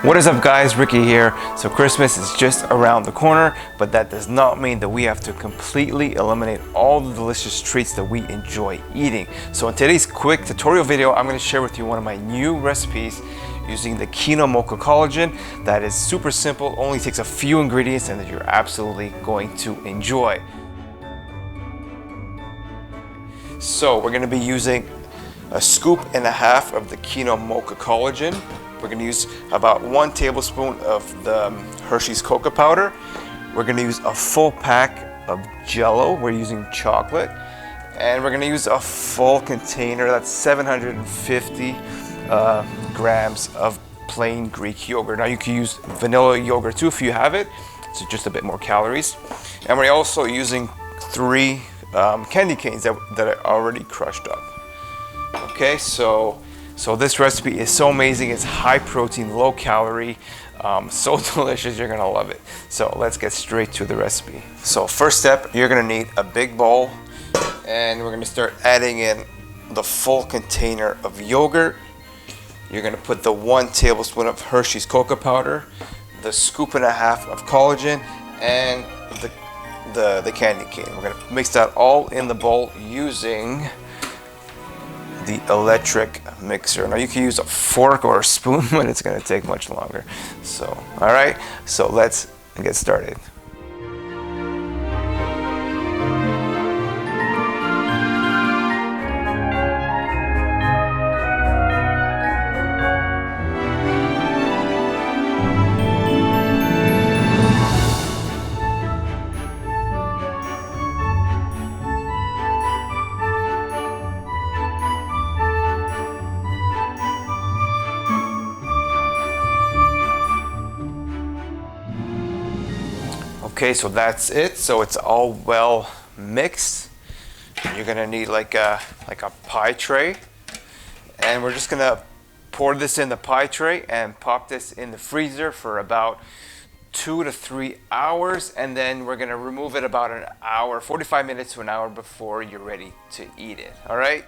What is up guys, Ricky here. So Christmas is just around the corner, but that does not mean that we have to completely eliminate all the delicious treats that we enjoy eating. So in today's quick tutorial video, I'm going to share with you one of my new recipes using the kino mocha collagen that is super simple, only takes a few ingredients and that you're absolutely going to enjoy. So we're going to be using a scoop and a half of the kino mocha collagen. We're going to use about 1 tablespoon of the Hershey's cocoa powder. We're going to use a full pack of Jell-O. We're using chocolate. And we're going to use a full container, that's 750 grams of plain Greek yogurt. Now you can use vanilla yogurt too if you have it. It's just a bit more calories. And we're also using 3 candy canes that are already crushed up. Okay, so this recipe is so amazing. It's high protein, low calorie, so delicious, you're gonna love it. So let's get straight to the recipe. So first step, you're gonna need a big bowl and we're gonna start adding in the full container of yogurt. You're gonna put the 1 tablespoon of Hershey's cocoa powder, the scoop and a half of collagen, and the candy cane. We're gonna mix that all in the bowl using the electric mixer. Now you can use a fork or a spoon, but it's going to take much longer. So, all right, so let's get started. Okay, so that's it. So it's all well mixed. You're gonna need like a pie tray, and we're just gonna pour this in the pie tray and pop this in the freezer for about 2 to 3 hours, and then we're gonna remove it about an hour, 45 minutes to an hour before you're ready to eat it. All right.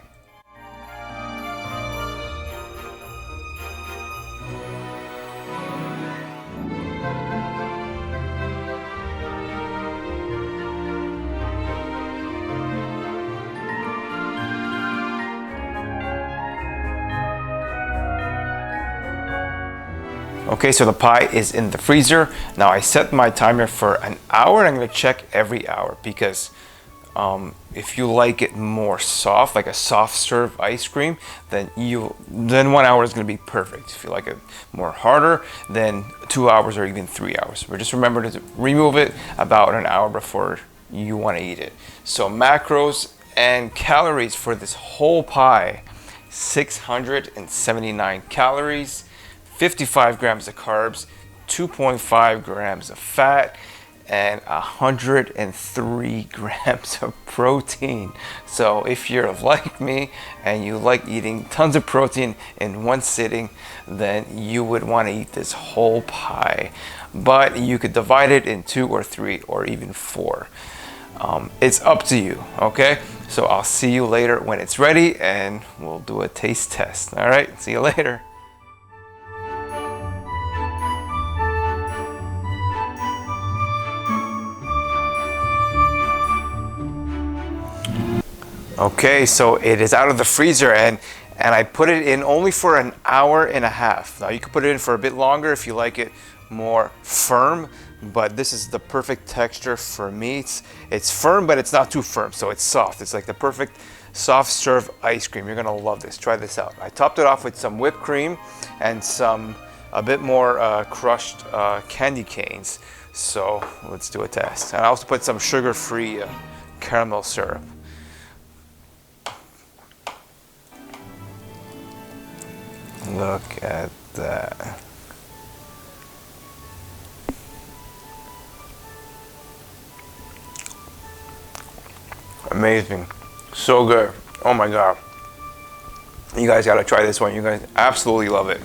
Okay, so the pie is in the freezer. Now I set my timer for an hour, and I'm gonna check every hour because if you like it more soft, like a soft serve ice cream, then 1 hour is gonna be perfect. If you like it more harder, then 2 hours or even 3 hours. But just remember to remove it about an hour before you wanna eat it. So macros and calories for this whole pie, 679 calories, 55 grams of carbs, 2.5 grams of fat, and 103 grams of protein. So if you're like me and you like eating tons of protein in one sitting, then you would want to eat this whole pie. But you could divide it in 2 or 3 or even 4. It's up to you, okay? So I'll see you later when it's ready and we'll do a taste test. All right, see you later. Okay, so it is out of the freezer and I put it in only for an hour and a half. Now you can put it in for a bit longer if you like it more firm, but this is the perfect texture for me. It's firm, but it's not too firm, so it's soft. It's like the perfect soft serve ice cream. You're gonna love this. Try this out. I topped it off with some whipped cream and a bit more crushed candy canes. So let's do a test. And I also put some sugar-free caramel syrup. Look at that. Amazing. So good. Oh my God. You guys gotta try this one. You guys absolutely love it.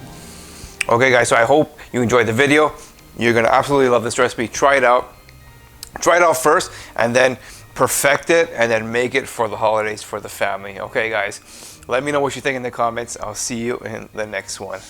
Okay guys, so I hope you enjoyed the video. You're gonna absolutely love this recipe. Try it out. Try it out first and then perfect it and then make it for the holidays for the family. Okay guys, let me know what you think in the comments. I'll see you in the next one.